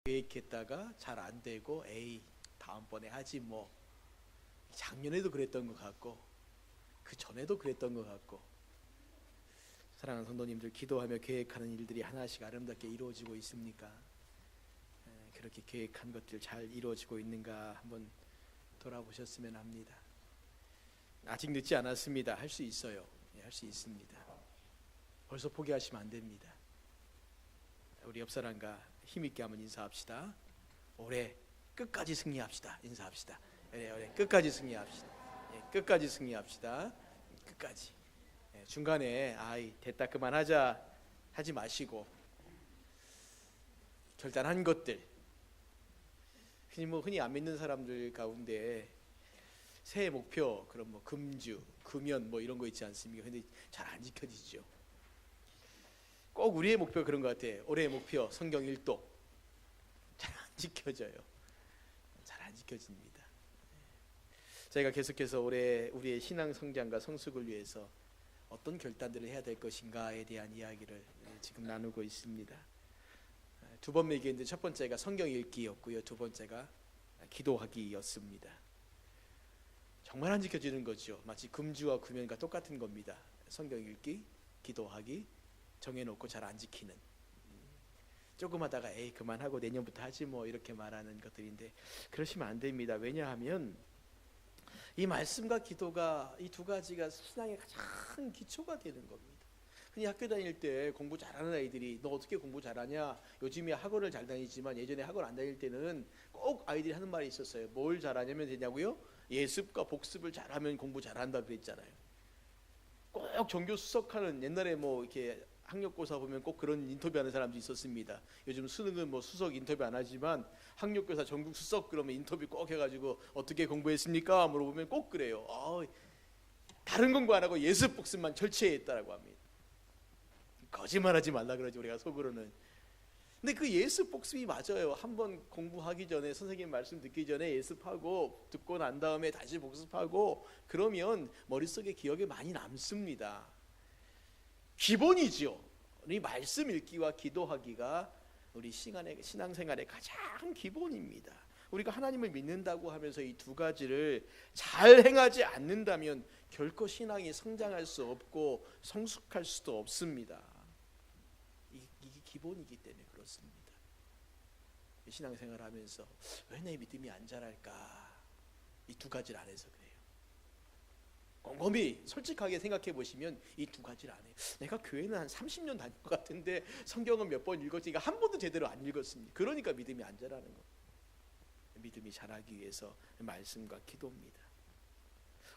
계획했다가 잘 안 되고 에이 다음번에 하지 뭐. 작년에도 그랬던 것 같고 그 전에도 그랬던 것 같고. 사랑하는 성도님들, 기도하며 계획하는 일들이 하나씩 아름답게 이루어지고 있습니까? 그렇게 계획한 것들 잘 이루어지고 있는가 한번 돌아보셨으면 합니다. 아직 늦지 않았습니다. 할 수 있어요. 할 수 있습니다. 벌써 포기하시면 안 됩니다. 우리 옆 사람과 힘있게 한번 인사합시다. 올해 끝까지 승리합시다. 인사합시다. 올해 끝까지 승리합시다. 끝까지 승리합시다. 끝까지. 중간에 아이 됐다 그만하자 하지 마시고, 결단한 것들, 흔히 안 믿는 사람들 가운데 새해 목표, 그럼 뭐 금주, 금연 뭐 이런 거 있지 않습니까? 근데 잘 안 지켜지죠. 꼭 우리의 목표 그런 것 같아요. 올해의 목표 성경 1도 잘 안 지켜져요. 잘 안 지켜집니다. 저희가 계속해서 올해 우리의 신앙 성장과 성숙을 위해서 어떤 결단들을 해야 될 것인가에 대한 이야기를 지금 나누고 있습니다. 두 번 얘기했는데 첫 번째가 성경 읽기였고요, 두 번째가 기도하기였습니다. 정말 안 지켜지는 거죠. 마치 금주와 금연과 똑같은 겁니다. 성경 읽기, 기도하기, 정해놓고 잘 안 지키는, 조금 하다가 에이 그만하고 내년부터 하지 뭐 이렇게 말하는 것들인데, 그러시면 안 됩니다. 왜냐하면 이 말씀과 기도가, 이 두 가지가 신앙의 가장 기초가 되는 겁니다. 흔히 학교 다닐 때 공부 잘하는 아이들이 너 어떻게 공부 잘하냐, 요즘에 학원을 잘 다니지만 예전에 학원 안 다닐 때는 꼭 아이들이 하는 말이 있었어요. 뭘 잘하냐면 되냐고요? 예습과 복습을 잘하면 공부 잘한다 그랬잖아요. 꼭 전교 수석하는, 옛날에 뭐 이렇게 학력고사 보면 꼭 그런 인터뷰하는 사람도 있었습니다. 요즘 수능은 뭐 수석 인터뷰 안 하지만 학력고사 전국 수석 그러면 인터뷰 꼭 해가지고 어떻게 공부했습니까? 물어보면 꼭 그래요. 다른 공부 안 하고 예습 복습만 철저히했다라고 합니다. 거짓말하지 말라 그러지 우리가 속으로는. 근데 그 예습 복습이 맞아요. 한번 공부하기 전에, 선생님 말씀 듣기 전에 예습하고 듣고 난 다음에 다시 복습하고 그러면 머릿속에 기억에 많이 남습니다. 기본이죠. 우리 말씀 읽기와 기도하기가 우리 신앙생활의 가장 기본입니다. 우리가 하나님을 믿는다고 하면서 이 두 가지를 잘 행하지 않는다면 결코 신앙이 성장할 수 없고 성숙할 수도 없습니다. 이게 기본이기 때문에 그렇습니다. 신앙생활 하면서 왜 내 믿음이 안 자랄까? 이 두 가지를 안 해서 그래요. 곰곰이 솔직하게 생각해 보시면 이 두 가지를 안 해요. 내가 교회는 한 30년 다닌 것 같은데 성경은 몇 번 읽었으니까 한 번도 제대로 안 읽었습니다. 그러니까 믿음이 안 자라는 거예요. 믿음이 자라기 위해서 말씀과 기도입니다.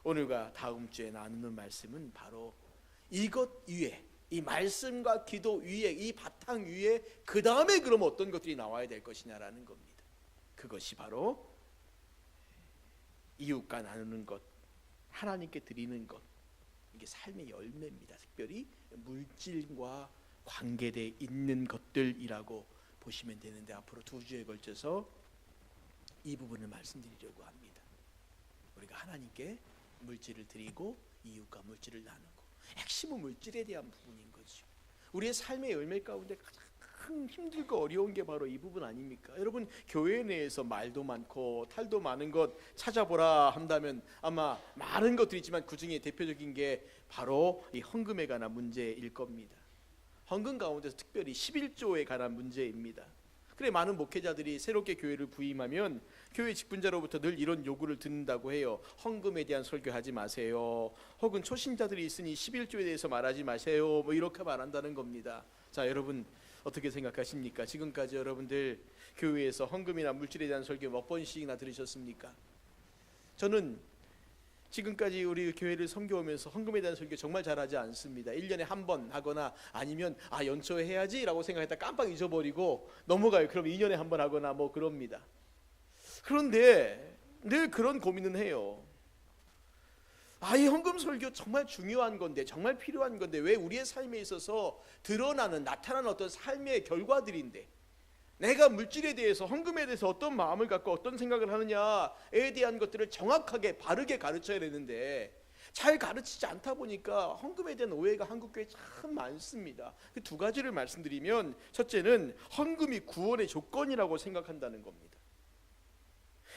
오늘과 다음 주에 나누는 말씀은 바로 이것 위에, 이 말씀과 기도 위에, 이 바탕 위에 그 다음에 그럼 어떤 것들이 나와야 될 것이냐라는 겁니다. 그것이 바로 이웃과 나누는 것, 하나님께 드리는 것, 이게 삶의 열매입니다. 특별히 물질과 관계되어 있는 것들이라고 보시면 되는데, 앞으로 두 주에 걸쳐서 이 부분을 말씀드리려고 합니다. 우리가 하나님께 물질을 드리고 이웃과 물질을 나누고, 핵심은 물질에 대한 부분인 거죠. 우리의 삶의 열매 가운데 가장 힘들고 어려운 게 바로 이 부분 아닙니까? 여러분, 교회 내에서 말도 많고 탈도 많은 것 찾아보라 한다면 아마 많은 것들이 있지만 그 중에 대표적인 게 바로 이 헌금에 관한 문제일 겁니다. 헌금 가운데서 특별히 11조에 관한 문제입니다. 그래, 많은 목회자들이 새롭게 교회를 부임하면 교회 직분자로부터 늘 이런 요구를 듣는다고 해요. 헌금에 대한 설교하지 마세요. 혹은 초신자들이 있으니 11조에 대해서 말하지 마세요. 뭐 이렇게 말한다는 겁니다. 자, 여러분 어떻게 생각하십니까? 지금까지 여러분들 교회에서 헌금이나 물질에 대한 설교 몇 번씩이나 들으셨습니까? 저는 지금까지 우리 교회를 섬겨오면서 헌금에 대한 설교 정말 잘하지 않습니다. 1년에 한 번 하거나 아니면 연초에 해야지 라고 생각했다 깜빡 잊어버리고 넘어가요. 그럼 2년에 한 번 하거나 뭐 그럽니다. 그런데 늘 그런 고민은 해요. 이 헌금 설교 정말 중요한 건데, 정말 필요한 건데, 왜 우리의 삶에 있어서 드러나는, 나타나는 어떤 삶의 결과들인데 내가 물질에 대해서, 헌금에 대해서 어떤 마음을 갖고 어떤 생각을 하느냐에 대한 것들을 정확하게 바르게 가르쳐야 되는데 잘 가르치지 않다 보니까 헌금에 대한 오해가 한국교회에 참 많습니다. 그 두 가지를 말씀드리면, 첫째는 헌금이 구원의 조건이라고 생각한다는 겁니다.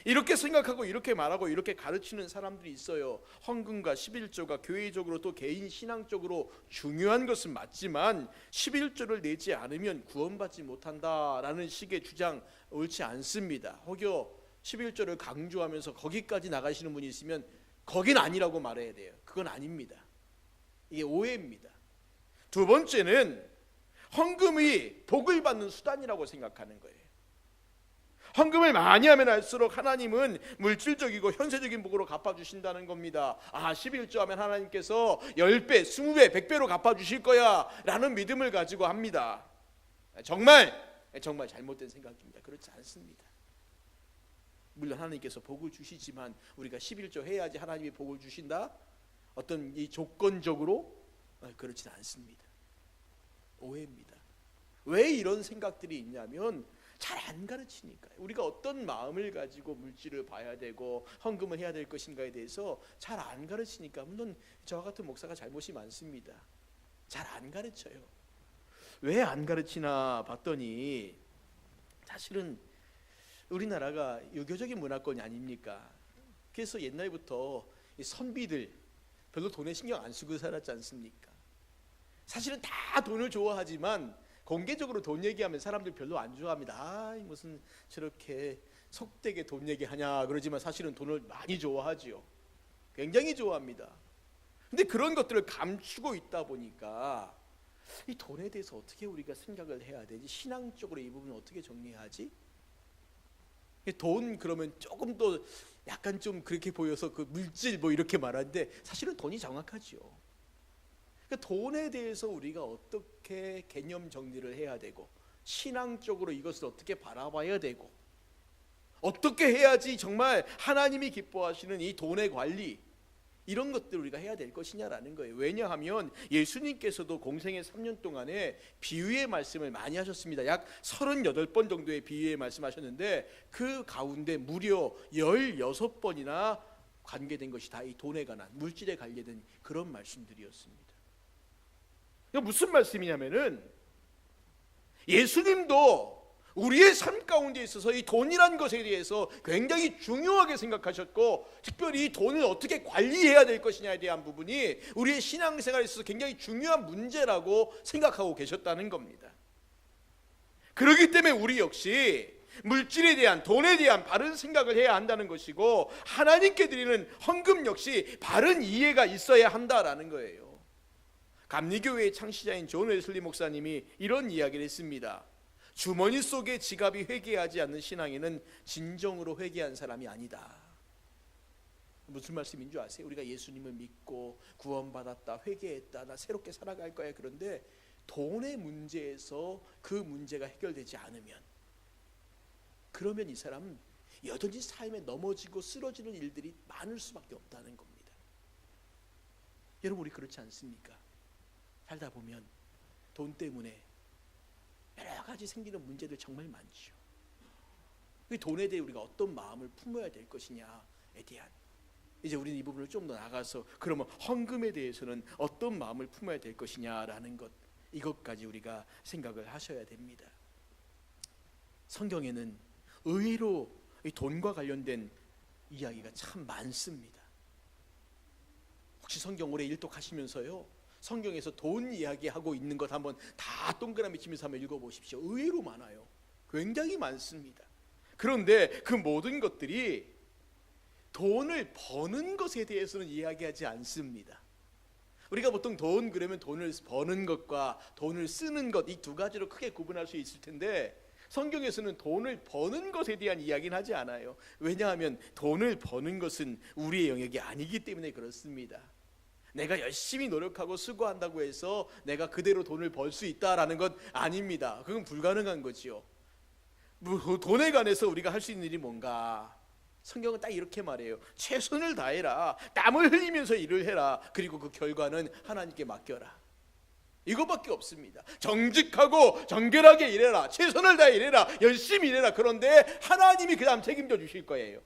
이렇게 생각하고 이렇게 말하고 이렇게 가르치는 사람들이 있어요. 헌금과 11조가 교회적으로 또 개인 신앙적으로 중요한 것은 맞지만 11조를 내지 않으면 구원받지 못한다라는 식의 주장 옳지 않습니다. 혹여 11조를 강조하면서 거기까지 나가시는 분이 있으면 거긴 아니라고 말해야 돼요. 그건 아닙니다. 이게 오해입니다. 두 번째는 헌금이 복을 받는 수단이라고 생각하는 거예요. 헌금을 많이 하면 할수록 하나님은 물질적이고 현세적인 복으로 갚아주신다는 겁니다. 11조 하면 하나님께서 10배, 20배, 100배로 갚아주실 거야 라는 믿음을 가지고 합니다. 정말 잘못된 생각입니다. 그렇지 않습니다. 물론 하나님께서 복을 주시지만 우리가 11조 해야지 하나님이 복을 주신다? 어떤 이 조건적으로? 그렇지 않습니다. 오해입니다. 왜 이런 생각들이 있냐면 잘 안 가르치니까요. 우리가 어떤 마음을 가지고 물질을 봐야 되고 헌금을 해야 될 것인가에 대해서 잘 안 가르치니까. 물론 저와 같은 목사가 잘못이 많습니다. 잘 안 가르쳐요. 왜 안 가르치나 봤더니 사실은 우리나라가 유교적인 문화권이 아닙니까? 그래서 옛날부터 이 선비들 별로 돈에 신경 안 쓰고 살았지 않습니까? 사실은 다 돈을 좋아하지만 공개적으로 돈 얘기하면 사람들 별로 안 좋아합니다. 무슨 저렇게 속되게 돈 얘기하냐 그러지만 사실은 돈을 많이 좋아하지요. 굉장히 좋아합니다. 근데 그런 것들을 감추고 있다 보니까 이 돈에 대해서 어떻게 우리가 생각을 해야 되지? 신앙적으로 이 부분을 어떻게 정리하지? 돈 그러면 조금 더 약간 좀 그렇게 보여서 그 물질 뭐 이렇게 말하는데 사실은 돈이 정확하지요. 그러니까 돈에 대해서 우리가 어떻게 개념 정리를 해야 되고 신앙적으로 이것을 어떻게 바라봐야 되고 어떻게 해야지 정말 하나님이 기뻐하시는 이 돈의 관리 이런 것들을 우리가 해야 될 것이냐라는 거예요. 왜냐하면 예수님께서도 공생의 3년 동안에 비유의 말씀을 많이 하셨습니다. 약 38번 정도의 비유의 말씀하셨는데 그 가운데 무려 16번이나 관계된 것이 다 이 돈에 관한 물질에 관계된 그런 말씀들이었습니다. 무슨 말씀이냐면은 예수님도 우리의 삶 가운데 있어서 이 돈이란 것에 대해서 굉장히 중요하게 생각하셨고 특별히 이 돈을 어떻게 관리해야 될 것이냐에 대한 부분이 우리의 신앙생활에 있어서 굉장히 중요한 문제라고 생각하고 계셨다는 겁니다. 그렇기 때문에 우리 역시 물질에 대한 돈에 대한 바른 생각을 해야 한다는 것이고 하나님께 드리는 헌금 역시 바른 이해가 있어야 한다라는 거예요. 감리교회의 창시자인 존 웨슬리 목사님이 이런 이야기를 했습니다. 주머니 속에 지갑이 회개하지 않는 신앙인은 진정으로 회개한 사람이 아니다. 무슨 말씀인 줄 아세요? 우리가 예수님을 믿고 구원받았다, 회개했다, 나 새롭게 살아갈 거야. 그런데 돈의 문제에서 그 문제가 해결되지 않으면 그러면 이 사람은 여전히 삶에 넘어지고 쓰러지는 일들이 많을 수밖에 없다는 겁니다. 여러분 우리 그렇지 않습니까? 살다 보면 돈 때문에 여러 가지 생기는 문제들 정말 많죠. 그 돈에 대해 우리가 어떤 마음을 품어야 될 것이냐에 대한 이제 우리는 이 부분을 좀 더 나가서 그러면 헌금에 대해서는 어떤 마음을 품어야 될 것이냐라는 것 이것까지 우리가 생각을 하셔야 됩니다. 성경에는 의외로 이 돈과 관련된 이야기가 참 많습니다. 혹시 성경 오래 일독하시면서요 성경에서 돈 이야기하고 있는 것 한번 다 동그라미 치면서 한번 읽어보십시오. 의외로 많아요. 굉장히 많습니다. 그런데 그 모든 것들이 돈을 버는 것에 대해서는 이야기하지 않습니다. 우리가 보통 돈 그러면 돈을 버는 것과 돈을 쓰는 것 이 두 가지로 크게 구분할 수 있을 텐데 성경에서는 돈을 버는 것에 대한 이야기는 하지 않아요. 왜냐하면 돈을 버는 것은 우리의 영역이 아니기 때문에 그렇습니다. 내가 열심히 노력하고 수고한다고 해서 내가 그대로 돈을 벌 수 있다라는 것 아닙니다. 그건 불가능한 거지요. 돈에 관해서 우리가 할 수 있는 일이 뭔가? 성경은 딱 이렇게 말해요. 최선을 다해라. 땀을 흘리면서 일을 해라. 그리고 그 결과는 하나님께 맡겨라. 이거밖에 없습니다. 정직하고 정결하게 일해라. 최선을 다해 일해라. 열심히 일해라. 그런데 하나님이 그 다음 책임져 주실 거예요.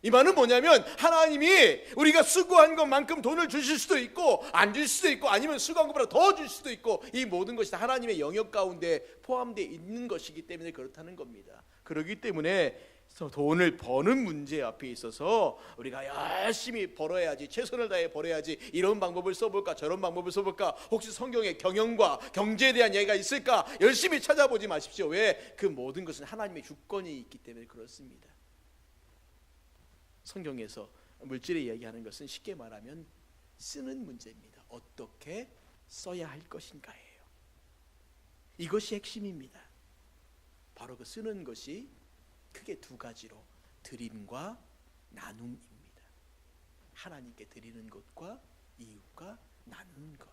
이 말은 뭐냐면 하나님이 우리가 수고한 것만큼 돈을 주실 수도 있고 안 주실 수도 있고 아니면 수고한 것보다 더 주실 수도 있고 이 모든 것이 다 하나님의 영역 가운데 포함되어 있는 것이기 때문에 그렇다는 겁니다. 그렇기 때문에 돈을 버는 문제 앞에 있어서 우리가 열심히 벌어야지, 최선을 다해 벌어야지, 이런 방법을 써볼까 저런 방법을 써볼까, 혹시 성경에 경영과 경제에 대한 얘기가 있을까 열심히 찾아보지 마십시오. 왜? 그 모든 것은 하나님의 주권이 있기 때문에 그렇습니다. 성경에서 물질에 이야기하는 것은 쉽게 말하면 쓰는 문제입니다. 어떻게 써야 할 것인가예요. 이것이 핵심입니다. 바로 그 쓰는 것이 크게 두 가지로 드림과 나눔입니다. 하나님께 드리는 것과 이웃과 나누는 것.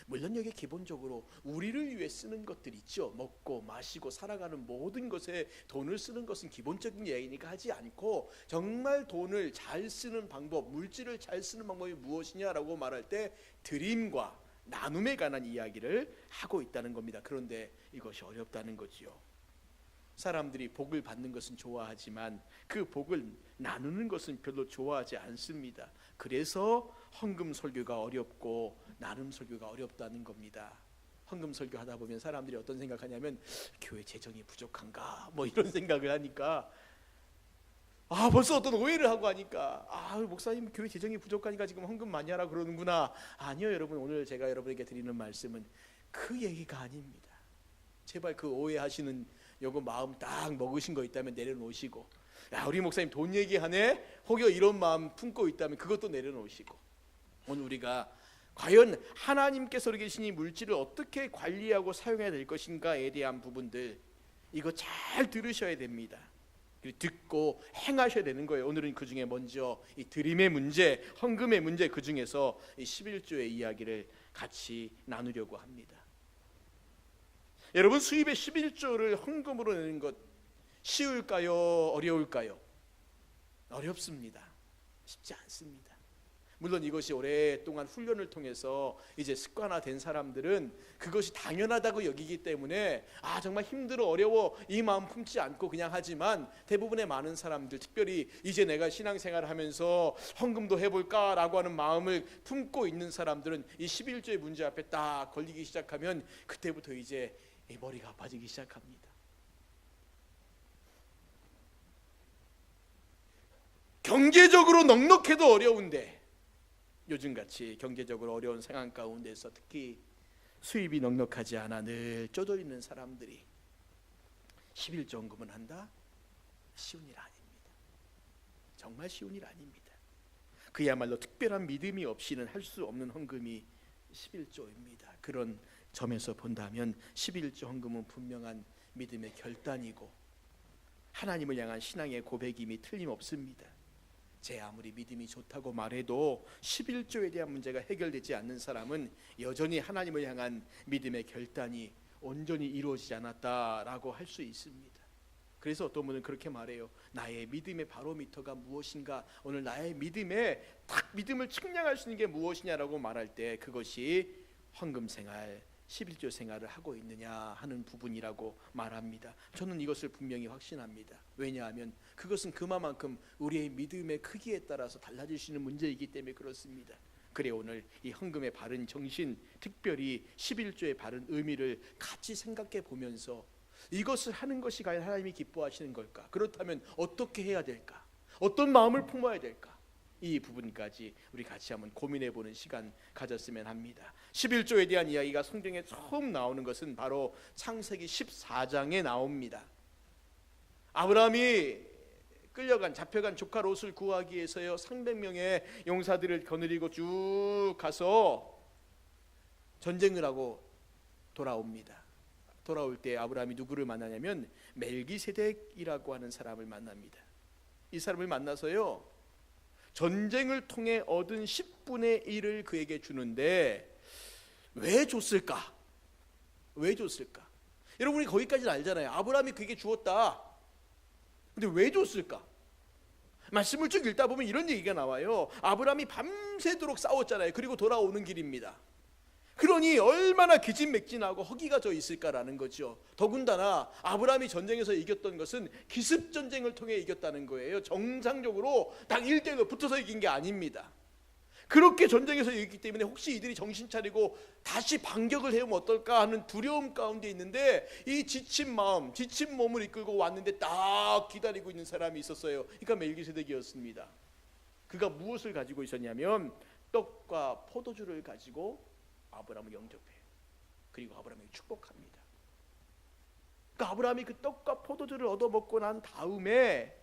물론 여기 기본적으로 우리를 위해 쓰는 것들 있죠. 먹고 마시고 살아가는 모든 것에 돈을 쓰는 것은 기본적인 예이니까 하지 않고, 정말 돈을 잘 쓰는 방법, 물질을 잘 쓰는 방법이 무엇이냐라고 말할 때 드림과 나눔에 관한 이야기를 하고 있다는 겁니다. 그런데 이것이 어렵다는 거지요. 사람들이 복을 받는 것은 좋아하지만 그 복을 나누는 것은 별로 좋아하지 않습니다. 그래서 헌금 설교가 어렵고 나눔 설교가 어렵다는 겁니다. 헌금 설교 하다 보면 사람들이 어떤 생각하냐면 교회 재정이 부족한가 뭐 이런 생각을 하니까 벌써 어떤 오해를 하고 하니까 목사님 교회 재정이 부족하니까 지금 헌금 많이 하라 그러는구나. 아니요 여러분, 오늘 제가 여러분에게 드리는 말씀은 그 얘기가 아닙니다. 제발 그 오해하시는 요거 마음 딱 먹으신 거 있다면 내려놓으시고, 우리 목사님 돈 얘기하네 혹여 이런 마음 품고 있다면 그것도 내려놓으시고, 오늘 우리가 과연 하나님께서 계시니 물질을 어떻게 관리하고 사용해야 될 것인가에 대한 부분들, 이거 잘 들으셔야 됩니다. 그리고 듣고 행하셔야 되는 거예요. 오늘은 그 중에 먼저 이 드림의 문제, 헌금의 문제, 그 중에서 이 11조의 이야기를 같이 나누려고 합니다. 여러분, 수입의 11조를 헌금으로 내는 것 쉬울까요? 어려울까요? 어렵습니다. 쉽지 않습니다. 물론 이것이 오랫동안 훈련을 통해서 이제 습관화된 사람들은 그것이 당연하다고 여기기 때문에 정말 힘들어 어려워 이 마음 품지 않고 그냥 하지만, 대부분의 많은 사람들, 특별히 이제 내가 신앙생활을 하면서 헌금도 해볼까 라고 하는 마음을 품고 있는 사람들은 이 11조의 문제 앞에 딱 걸리기 시작하면 그때부터 이제 머리가 아파지기 시작합니다. 경제적으로 넉넉해도 어려운데, 요즘같이 경제적으로 어려운 상황 가운데서 특히 수입이 넉넉하지 않아 늘 쪼들리는 사람들이 11조 헌금은 한다? 쉬운 일 아닙니다. 정말 쉬운 일 아닙니다. 그야말로 특별한 믿음이 없이는 할 수 없는 헌금이 11조입니다. 그런 점에서 본다면 11조 헌금은 분명한 믿음의 결단이고 하나님을 향한 신앙의 고백임이 틀림없습니다. 제 아무리 믿음이 좋다고 말해도 11조에 대한 문제가 해결되지 않는 사람은 여전히 하나님을 향한 믿음의 결단이 온전히 이루어지지 않았다라고 할 수 있습니다. 그래서 어떤 분은 그렇게 말해요. 나의 믿음의 바로미터가 무엇인가, 오늘 나의 믿음에 딱 믿음을 측량할 수 있는 게 무엇이냐라고 말할 때 그것이 헌금 생활, 11조 생활을 하고 있느냐 하는 부분이라고 말합니다. 저는 이것을 분명히 확신합니다. 왜냐하면 그것은 그만큼 우리의 믿음의 크기에 따라서 달라질 수 있는 문제이기 때문에 그렇습니다. 그래 오늘 이 헌금의 바른 정신, 특별히 11조의 바른 의미를 같이 생각해 보면서 이것을 하는 것이 과연 하나님이 기뻐하시는 걸까? 그렇다면 어떻게 해야 될까? 어떤 마음을 품어야 될까? 이 부분까지 우리 같이 한번 고민해보는 시간 가졌으면 합니다. 11조에 대한 이야기가 성경에 처음 나오는 것은 바로 창세기 14장에 나옵니다. 아브라함이 잡혀간 조카 롯을 구하기 위해서요 300명의 용사들을 거느리고 쭉 가서 전쟁을 하고 돌아옵니다. 돌아올 때 아브라함이 누구를 만나냐면 멜기세덱이라고 하는 사람을 만납니다. 이 사람을 만나서요 전쟁을 통해 얻은 10분의 1을 그에게 주는데 왜 줬을까? 왜 줬을까? 여러분이 거기까지는 알잖아요. 아브라함이 그에게 주었다. 근데 왜 줬을까? 말씀을 쭉 읽다 보면 이런 얘기가 나와요. 아브라함이 밤새도록 싸웠잖아요. 그리고 돌아오는 길입니다. 그러니 얼마나 기진맥진하고 허기가 져 있을까라는 거죠. 더군다나 아브라함이 전쟁에서 이겼던 것은 기습 전쟁을 통해 이겼다는 거예요. 정상적으로 딱 1대1로 붙어서 이긴 게 아닙니다. 그렇게 전쟁에서 이겼기 때문에 혹시 이들이 정신 차리고 다시 반격을 해오면 어떨까 하는 두려움 가운데 있는데, 이 지친 마음, 지친 몸을 이끌고 왔는데 딱 기다리고 있는 사람이 있었어요. 그러니까 멜기세덱이었습니다. 그가 무엇을 가지고 있었냐면 떡과 포도주를 가지고 아브라함을 영접해요. 그리고 아브라함에게 축복합니다. 그러니까 아브라함이 그 떡과 포도주를 얻어먹고 난 다음에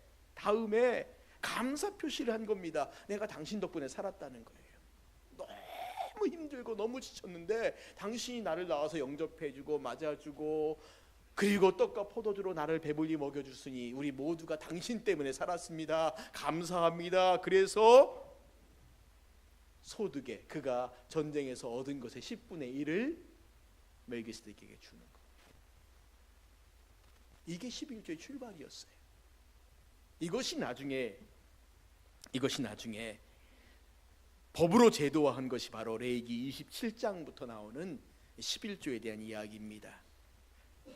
감사 표시를 한 겁니다. 내가 당신 덕분에 살았다는 거예요. 너무 힘들고 너무 지쳤는데 당신이 나를 나와서 영접해주고 맞아주고 그리고 떡과 포도주로 나를 배불리 먹여주시니 우리 모두가 당신 때문에 살았습니다. 감사합니다. 그래서 소득에 그가 전쟁에서 얻은 것의 10분의 1을 멜기세덱에게 주는 것. 이게 11조의 출발이었어요. 이것이 나중에 법으로 제도화한 것이 바로 레위기 27장부터 나오는 11조에 대한 이야기입니다.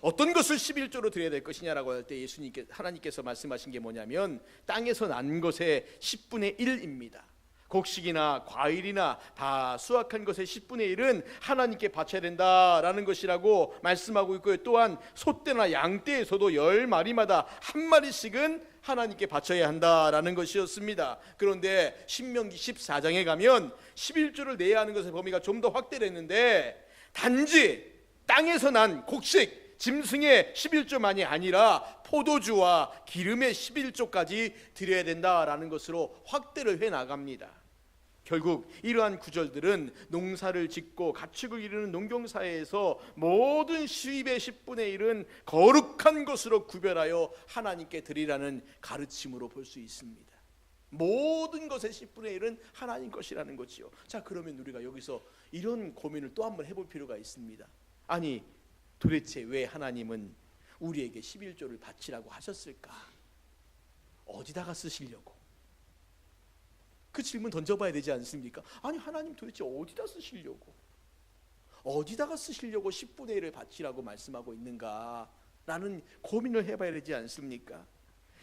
어떤 것을 11조로 드려야 될 것이냐라고 할 때 하나님께서 말씀하신 게 뭐냐면 땅에서 난 것의 10분의 1입니다. 곡식이나 과일이나 다 수확한 것의 10분의 1은 하나님께 바쳐야 된다라는 것이라고 말씀하고 있고요. 또한 소떼나 양떼에서도 10마리마다 한 마리씩은 하나님께 바쳐야 한다라는 것이었습니다. 그런데 신명기 14장에 가면 11조를 내야 하는 것의 범위가 좀 더 확대됐는데 단지 땅에서 난 곡식, 짐승의 11조만이 아니라 포도주와 기름의 11조까지 드려야 된다라는 것으로 확대를 해나갑니다. 결국 이러한 구절들은 농사를 짓고 가축을 기르는 농경사회에서 모든 수입의 10분의 1은 거룩한 것으로 구별하여 하나님께 드리라는 가르침으로 볼 수 있습니다. 모든 것의 10분의 1은 하나님 것이라는 거지요. 자, 그러면 우리가 여기서 이런 고민을 또 한번 해볼 필요가 있습니다. 아니, 도대체 왜 하나님은 우리에게 11조를 바치라고 하셨을까? 어디다가 쓰시려고? 그 질문 던져봐야 되지 않습니까? 아니, 하나님 도대체 어디다 쓰시려고? 어디다가 쓰시려고 10분의 1을 바치라고 말씀하고 있는가? 라는 고민을 해봐야 되지 않습니까?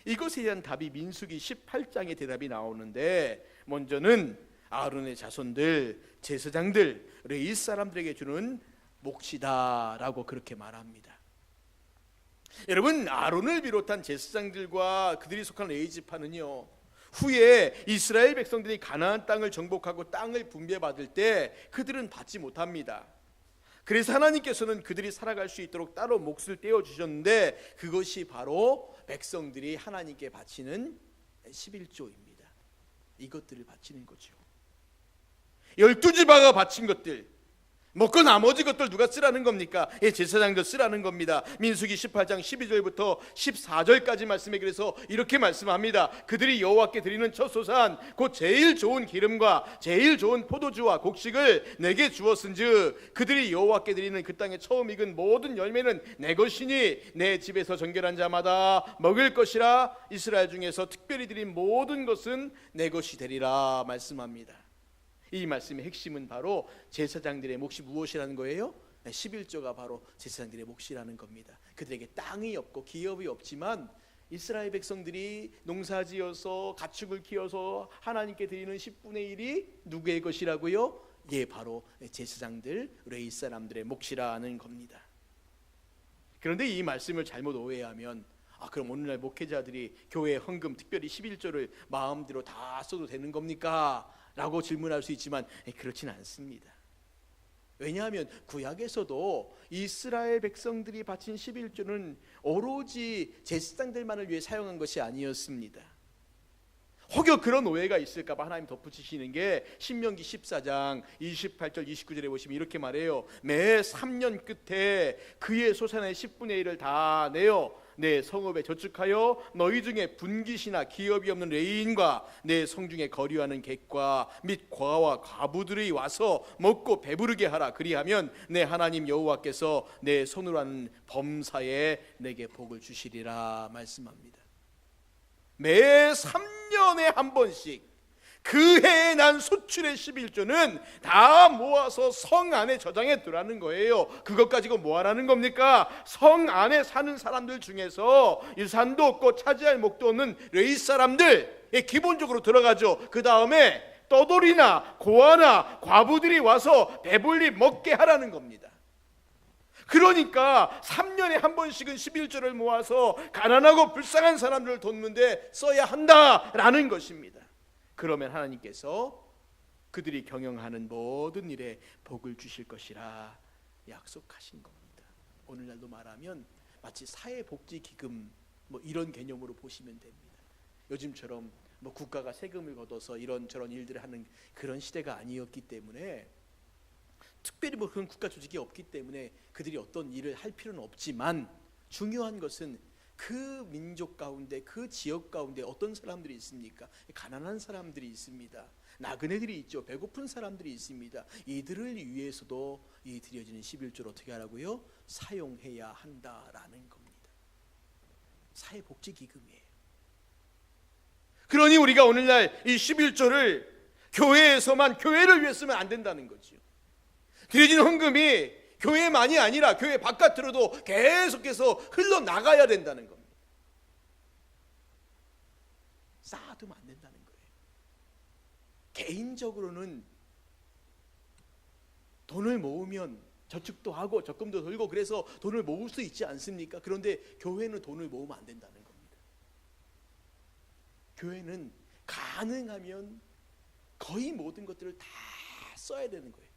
이것에 대한 답이 민수기 18장의 대답이 나오는데, 먼저는 아론의 자손들, 제사장들, 레위 사람들에게 주는 몫이다라고 그렇게 말합니다. 여러분, 아론을 비롯한 제사장들과 그들이 속한 레위 지파는요, 후에 이스라엘 백성들이 가나안 땅을 정복하고 땅을 분배받을 때 그들은 받지 못합니다. 그래서 하나님께서는 그들이 살아갈 수 있도록 따로 몫을 떼어주셨는데, 그것이 바로 백성들이 하나님께 바치는 11조입니다. 이것들을 바치는 거죠. 12지파가 바친 것들, 먹고 나머지 것들 누가 쓰라는 겁니까? 제사장들 쓰라는 겁니다. 민수기 18장 12절부터 14절까지 말씀에 그래서 이렇게 말씀합니다. 그들이 여호와께 드리는 첫 소산 곧 제일 좋은 기름과 제일 좋은 포도주와 곡식을 내게 주었은즉 그들이 여호와께 드리는 그 땅에 처음 익은 모든 열매는 내 것이니 내 집에서 정결한 자마다 먹을 것이라. 이스라엘 중에서 특별히 드린 모든 것은 내 것이 되리라 말씀합니다. 이 말씀의 핵심은 바로 제사장들의 몫이 무엇이라는 거예요? 11조가 바로 제사장들의 몫이라는 겁니다. 그들에게 땅이 없고 기업이 없지만 이스라엘 백성들이 농사지어서 가축을 키워서 하나님께 드리는 10분의 1이 누구의 것이라고요? 바로 제사장들, 레위 사람들의 몫이라는 겁니다. 그런데 이 말씀을 잘못 오해하면 그럼 오늘날 목회자들이 교회 헌금, 특별히 11조를 마음대로 다 써도 되는 겁니까? 라고 질문할 수 있지만 그렇지는 않습니다. 왜냐하면 구약에서도 이스라엘 백성들이 바친 11조는 오로지 제사장들만을 위해 사용한 것이 아니었습니다. 혹여 그런 오해가 있을까 봐 하나님 덧붙이시는 게 신명기 14장 28절 29절에 보시면 이렇게 말해요. 매 3년 끝에 그의 소산의 10분의 1을 다 내어 내 성읍에 저축하여 너희 중에 분깃이나 기업이 없는 레위인과 내 성중에 거류하는 객과 및 과와 과부들이 와서 먹고 배부르게 하라. 그리하면 내 하나님 여호와께서 내 손으로 하는 범사에 내게 복을 주시리라 말씀합니다. 매 3년에 한 번씩 그 해에 난 소출의 11조는 다 모아서 성 안에 저장해 두라는 거예요. 그것 가지고 뭐 하라는 겁니까? 성 안에 사는 사람들 중에서 유산도 없고 차지할 목도 없는 레위 사람들에 기본적으로 들어가죠. 그 다음에 떠돌이나 고아나 과부들이 와서 배불리 먹게 하라는 겁니다. 그러니까 3년에 한 번씩은 11조를 모아서 가난하고 불쌍한 사람들을 돕는데 써야 한다라는 것입니다. 그러면 하나님께서 그들이 경영하는 모든 일에 복을 주실 것이라 약속하신 겁니다. 오늘날도 말하면 마치 사회복지기금 뭐 이런 개념으로 보시면 됩니다. 요즘처럼 뭐 국가가 세금을 걷어서 이런저런 일들을 하는 그런 시대가 아니었기 때문에, 특별히 뭐 그런 국가 조직이 없기 때문에 그들이 어떤 일을 할 필요는 없지만, 중요한 것은 그 민족 가운데, 그 지역 가운데 어떤 사람들이 있습니까? 가난한 사람들이 있습니다. 나그네들이 있죠. 배고픈 사람들이 있습니다. 이들을 위해서도 이 드려지는 11조를 어떻게 하라고요? 사용해야 한다라는 겁니다. 사회복지기금이에요. 그러니 우리가 오늘날 이 11조를 교회에서만 교회를 위해 쓰면 안 된다는 거죠. 드려진 헌금이 교회만이 아니라 교회 바깥으로도 계속해서 흘러나가야 된다는 겁니다. 쌓아두면 안 된다는 거예요. 개인적으로는 돈을 모으면 저축도 하고 적금도 들고 그래서 돈을 모을 수 있지 않습니까? 그런데 교회는 돈을 모으면 안 된다는 겁니다. 교회는 가능하면 거의 모든 것들을 다 써야 되는 거예요.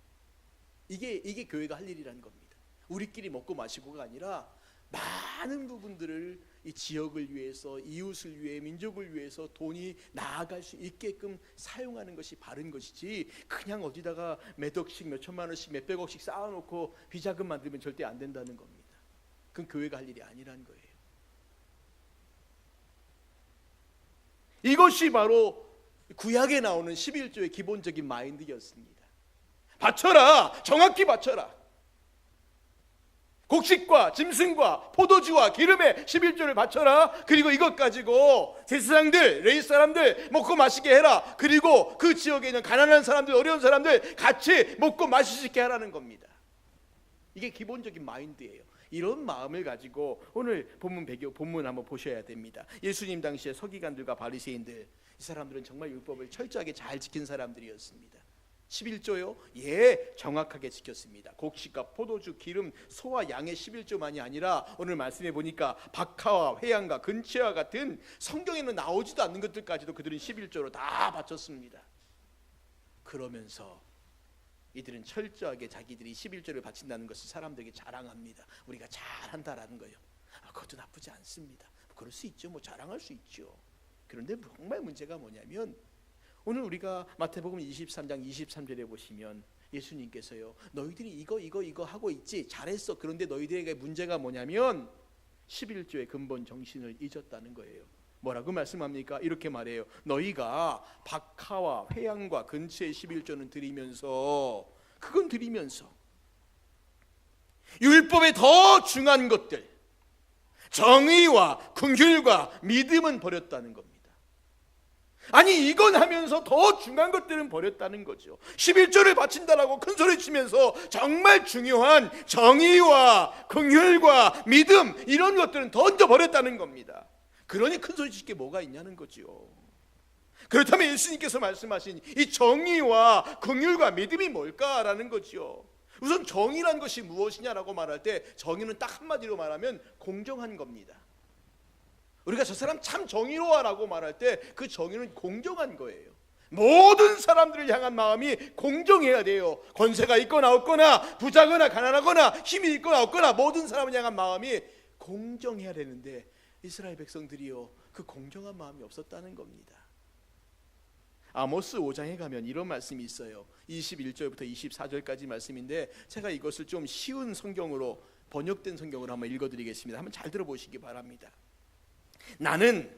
이게 교회가 할 일이라는 겁니다. 우리끼리 먹고 마시고가 아니라 많은 부분들을 이 지역을 위해서, 이웃을 위해, 민족을 위해서 돈이 나아갈 수 있게끔 사용하는 것이 바른 것이지, 그냥 어디다가 몇 억씩, 몇 천만 원씩, 몇 백억씩 쌓아놓고 비자금 만들면 절대 안 된다는 겁니다. 그건 교회가 할 일이 아니라는 거예요. 이것이 바로 구약에 나오는 11조의 기본적인 마인드였습니다. 바쳐라, 정확히 바쳐라. 곡식과 짐승과 포도주와 기름에 11조를 바쳐라. 그리고 이것 가지고 제사장들, 레위 사람들 먹고 마시게 해라. 그리고 그 지역에 있는 가난한 사람들, 어려운 사람들 같이 먹고 마시게 하라는 겁니다. 이게 기본적인 마인드예요. 이런 마음을 가지고 오늘 본문 한번 보셔야 됩니다. 예수님 당시에 서기관들과 바리새인들, 이 사람들은 정말 율법을 철저하게 잘 지킨 사람들이었습니다. 11조요? 예, 정확하게 지켰습니다. 곡식과 포도주, 기름, 소와 양의 11조만이 아니라 오늘 말씀해 보니까 박하와 회양과 근치와 같은 성경에는 나오지도 않는 것들까지도 그들은 11조로 다 바쳤습니다. 그러면서 이들은 철저하게 자기들이 11조를 바친다는 것을 사람들에게 자랑합니다. 우리가 잘한다라는 거예요. 그것도 나쁘지 않습니다. 그럴 수 있죠. 뭐 자랑할 수 있죠. 그런데 정말 문제가 뭐냐면, 오늘 우리가 마태복음 23장 23절에 보시면 예수님께서요, 너희들이 이거 하고 있지, 잘했어. 그런데 너희들에게 문제가 뭐냐면 11조의 근본 정신을 잊었다는 거예요. 뭐라고 말씀합니까? 이렇게 말해요. 너희가 박하와 회양과 근처의 11조는 드리면서, 그건 드리면서 율법에 더 중요한 것들, 정의와 긍휼과 믿음은 버렸다는 겁니다. 아니, 이건 하면서 더 중요한 것들은 버렸다는 거죠. 11조를 바친다라고 큰 소리 치면서 정말 중요한 정의와 긍휼과 믿음, 이런 것들은 던져버렸다는 겁니다. 그러니 큰 소리 칠 게 뭐가 있냐는 거죠. 그렇다면 예수님께서 말씀하신 이 정의와 긍휼과 믿음이 뭘까라는 거죠. 우선 정의란 것이 무엇이냐라고 말할 때, 정의는 딱 한마디로 말하면 공정한 겁니다. 우리가 저 사람 참 정의로워라고 말할 때 그 정의는 공정한 거예요. 모든 사람들을 향한 마음이 공정해야 돼요. 권세가 있거나 없거나, 부자거나 가난하거나, 힘이 있거나 없거나, 모든 사람을 향한 마음이 공정해야 되는데 이스라엘 백성들이요, 그 공정한 마음이 없었다는 겁니다. 아모스 5장에 가면 이런 말씀이 있어요. 21절부터 24절까지 말씀인데, 제가 이것을 좀 쉬운 성경으로, 번역된 성경으로 한번 읽어드리겠습니다. 한번 잘 들어보시기 바랍니다. 나는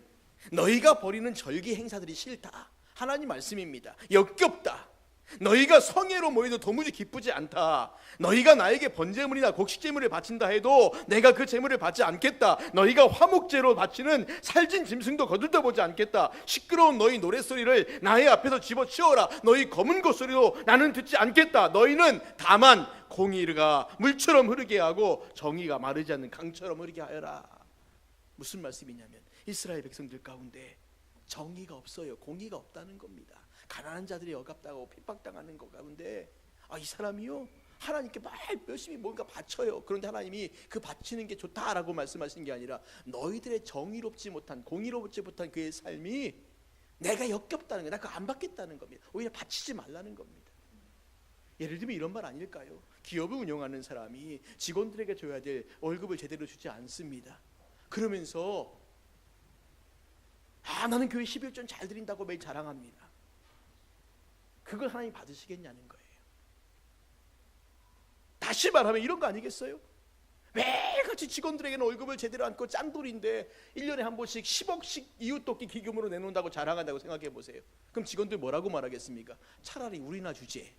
너희가 벌이는 절기 행사들이 싫다. 하나님 말씀입니다. 역겹다. 너희가 성회로 모여도 도무지 기쁘지 않다. 너희가 나에게 번제물이나 곡식제물을 바친다 해도 내가 그 제물을 받지 않겠다. 너희가 화목제로 바치는 살진 짐승도 거들떠보지 않겠다. 시끄러운 너희 노랫소리를 나의 앞에서 집어치워라. 너희 검은 콧소리도 나는 듣지 않겠다. 너희는 다만 공의가 물처럼 흐르게 하고 정의가 마르지 않는 강처럼 흐르게 하여라. 무슨 말씀이냐면 이스라엘 백성들 가운데 정의가 없어요. 공의가 없다는 겁니다. 가난한 자들이 억압당하고 핍박당하는 것 가운데 이 사람이요 하나님께 막 열심히 뭔가 바쳐요. 그런데 하나님이 그 바치는 게 좋다라고 말씀하신 게 아니라 너희들의 정의롭지 못한 공의롭지 못한 그의 삶이 내가 역겹다는 거예요. 나 그거 안 받겠다는 겁니다. 오히려 바치지 말라는 겁니다. 예를 들면 이런 말 아닐까요? 기업을 운영하는 사람이 직원들에게 줘야 될 월급을 제대로 주지 않습니다. 그러면서 나는 교회 11조 잘 드린다고 매일 자랑합니다. 그걸 하나님 받으시겠냐는 거예요. 다시 말하면 이런 거 아니겠어요? 매일같이 직원들에게는 월급을 제대로 안고 짠돌인데 1년에 한 번씩 10억씩 이웃돕기 기금으로 내놓는다고 자랑한다고 생각해 보세요. 그럼 직원들 뭐라고 말하겠습니까? 차라리 우리나 주지.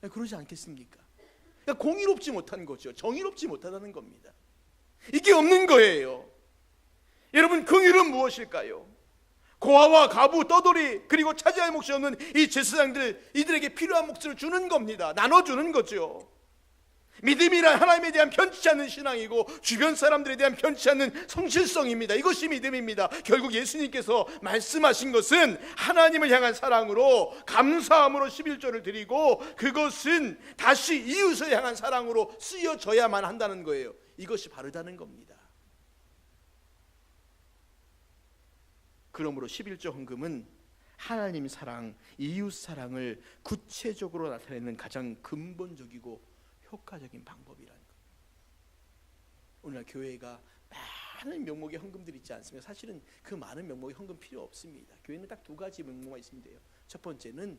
그러지 않겠습니까? 그러니까 공의롭지 못한 거죠. 정의롭지 못하다는 겁니다. 이게 없는 거예요. 여러분, 긍휼은 무엇일까요? 고아와 가부, 떠돌이, 그리고 차지할 몫이 없는 이 제사장들, 이들에게 필요한 몫을 주는 겁니다. 나눠주는 거죠. 믿음이란 하나님에 대한 편치 않는 신앙이고 주변 사람들에 대한 편치 않는 성실성입니다. 이것이 믿음입니다. 결국 예수님께서 말씀하신 것은 하나님을 향한 사랑으로, 감사함으로 11조를 드리고 그것은 다시 이웃을 향한 사랑으로 쓰여져야만 한다는 거예요. 이것이 바르다는 겁니다. 그러므로 11조 헌금은 하나님 사랑, 이웃 사랑을 구체적으로 나타내는 가장 근본적이고 효과적인 방법이라는 것. 오늘날 교회가 많은 명목의 헌금들이 있지 않습니까? 사실은 그 많은 명목의 헌금 필요 없습니다. 교회는 딱 두 가지 명목만 있으면 돼요. 첫 번째는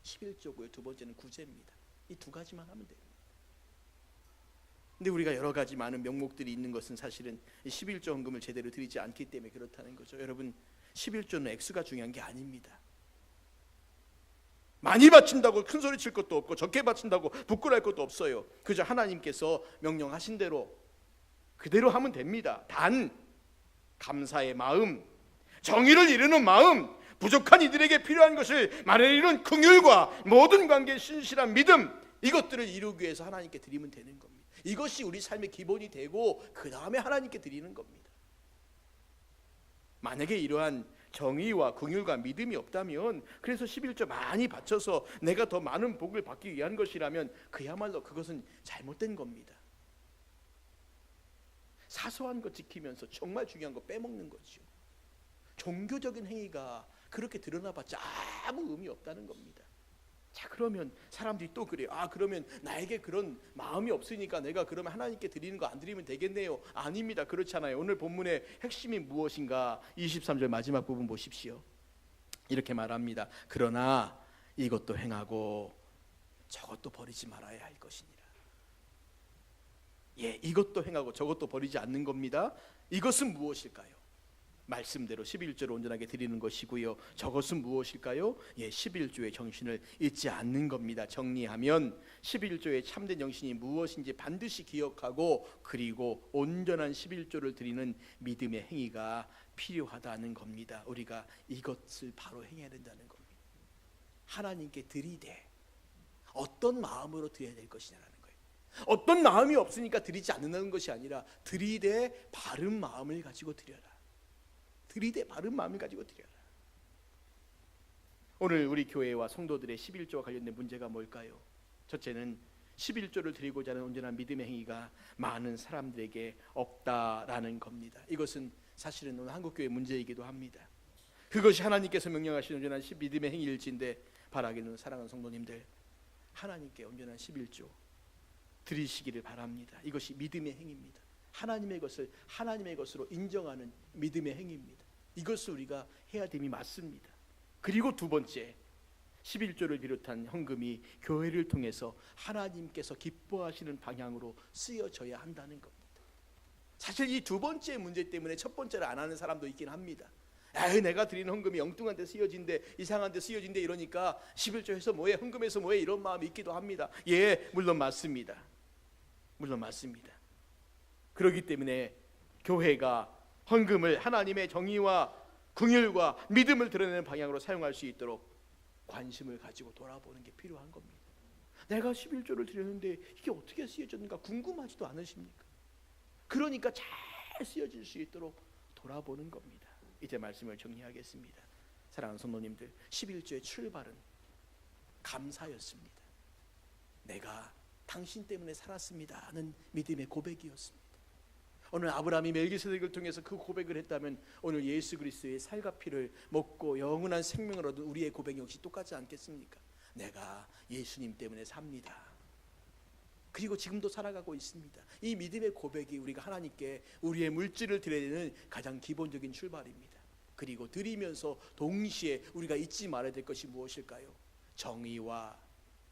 11조고요. 두 번째는 구제입니다. 이 두 가지만 하면 돼요. 근데 우리가 여러 가지 많은 명목들이 있는 것은 사실은 11조 헌금을 제대로 드리지 않기 때문에 그렇다는 거죠. 여러분, 11조는 액수가 중요한 게 아닙니다. 많이 바친다고 큰 소리 칠 것도 없고 적게 바친다고 부끄러울 것도 없어요. 그저 하나님께서 명령하신 대로 그대로 하면 됩니다. 단 감사의 마음, 정의를 이루는 마음, 부족한 이들에게 필요한 것을 마련이루는 긍휼과 모든 관계의 신실한 믿음, 이것들을 이루기 위해서 하나님께 드리면 되는 겁니다. 이것이 우리 삶의 기본이 되고 그 다음에 하나님께 드리는 겁니다. 만약에 이러한 정의와 긍휼과 믿음이 없다면, 그래서 11조 많이 바쳐서 내가 더 많은 복을 받기 위한 것이라면 그야말로 그것은 잘못된 겁니다. 사소한 거 지키면서 정말 중요한 거 빼먹는 거죠. 종교적인 행위가 그렇게 드러나봤자 아무 의미 없다는 겁니다. 자, 그러면 사람들이 또 그래요. 그러면 나에게 그런 마음이 없으니까 내가 그러면 하나님께 드리는 거 안 드리면 되겠네요. 아닙니다. 그렇잖아요. 오늘 본문의 핵심이 무엇인가? 23절 마지막 부분 보십시오. 이렇게 말합니다. 그러나 이것도 행하고 저것도 버리지 말아야 할 것이니라. 이것도 행하고 저것도 버리지 않는 겁니다. 이것은 무엇일까요? 말씀대로 11조를 온전하게 드리는 것이고요. 저것은 무엇일까요? 11조의 정신을 잊지 않는 겁니다. 정리하면 11조의 참된 정신이 무엇인지 반드시 기억하고, 그리고 온전한 11조를 드리는 믿음의 행위가 필요하다는 겁니다. 우리가 이것을 바로 행해야 된다는 겁니다. 하나님께 드리되 어떤 마음으로 드려야 될 것이냐라는 거예요. 어떤 마음이 없으니까 드리지 않는다는 것이 아니라 드리되 바른 마음을 가지고 드려라. 드리되 바른 마음을 가지고 드려라. 오늘 우리 교회와 성도들의 11조와 관련된 문제가 뭘까요? 첫째는 11조를 드리고자 하는 온전한 믿음의 행위가 많은 사람들에게 없다라는 겁니다. 이것은 사실은 오늘 한국교회 문제이기도 합니다. 그것이 하나님께서 명령하신 온전한 믿음의 행위일진데, 바라기는 사랑하는 성도님들, 하나님께 온전한 11조 드리시기를 바랍니다. 이것이 믿음의 행위입니다. 하나님의 것을 하나님의 것으로 인정하는 믿음의 행위입니다. 이것을 우리가 해야 됨이 맞습니다. 그리고 두 번째, 11조를 비롯한 헌금이 교회를 통해서 하나님께서 기뻐하시는 방향으로 쓰여져야 한다는 겁니다. 사실 이 두 번째 문제 때문에 첫 번째를 안 하는 사람도 있긴 합니다. 내가 드리는 헌금이 엉뚱한 데 쓰여진대, 이상한 데 쓰여진대 이러니까 11조 해서 뭐해, 헌금해서 뭐해, 이런 마음이 있기도 합니다. 예, 물론 맞습니다. 물론 맞습니다. 그렇기 때문에 교회가 헌금을 하나님의 정의와 긍휼과 믿음을 드러내는 방향으로 사용할 수 있도록 관심을 가지고 돌아보는 게 필요한 겁니다. 내가 11조를 드렸는데 이게 어떻게 쓰여졌는가 궁금하지도 않으십니까? 그러니까 잘 쓰여질 수 있도록 돌아보는 겁니다. 이제 말씀을 정리하겠습니다. 사랑하는 성도님들, 11조의 출발은 감사였습니다. 내가 당신 때문에 살았습니다 하는 믿음의 고백이었습니다. 오늘 아브라함이 멜기세덱을 통해서 그 고백을 했다면 오늘 예수 그리스도의 살과 피를 먹고 영원한 생명을 얻은 우리의 고백 역시 똑같지 않겠습니까? 내가 예수님 때문에 삽니다. 그리고 지금도 살아가고 있습니다. 이 믿음의 고백이 우리가 하나님께 우리의 물질을 드려야 되는 가장 기본적인 출발입니다. 그리고 드리면서 동시에 우리가 잊지 말아야 될 것이 무엇일까요? 정의와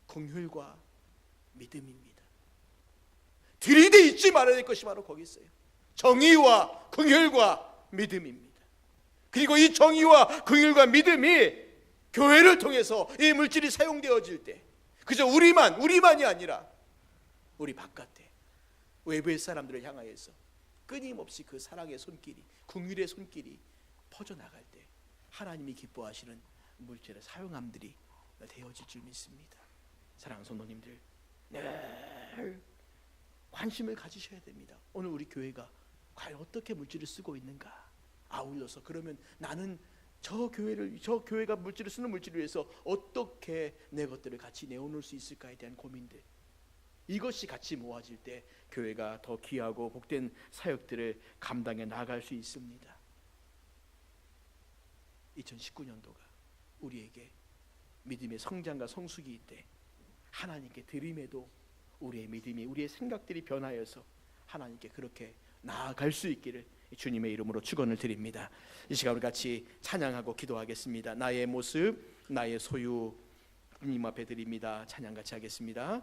긍휼과 믿음입니다. 드리되 잊지 말아야 될 것이 바로 거기 있어요. 정의와 긍휼과 믿음입니다. 그리고 이 정의와 긍휼과 믿음이 교회를 통해서 이 물질이 사용되어질 때 그저 우리만이 아니라 우리 바깥에 외부의 사람들을 향하여서 끊임없이 그 사랑의 손길이, 긍휼의 손길이 퍼져나갈 때 하나님이 기뻐하시는 물질의 사용함들이 되어질 줄 믿습니다. 사랑하는 성도님들, 늘 관심을 가지셔야 됩니다. 오늘 우리 교회가 과연 어떻게 물질을 쓰고 있는가? 아울러서 그러면 나는 저 교회가 물질을 쓰는 물질을 위해서 어떻게 내 것들을 같이 내어놓을 수 있을까에 대한 고민들, 이것이 같이 모아질 때 교회가 더 귀하고 복된 사역들을 감당해 나갈 수 있습니다. 2019년도가 우리에게 믿음의 성장과 성숙이 있대 하나님께 드림에도 우리의 믿음이, 우리의 생각들이 변하여서 하나님께 그렇게 나아갈 수 있기를 주님의 이름으로 축원을 드립니다. 이 시간 우리 같이 찬양하고 기도하겠습니다. 나의 모습, 나의 소유 주님 앞에 드립니다. 찬양 같이 하겠습니다.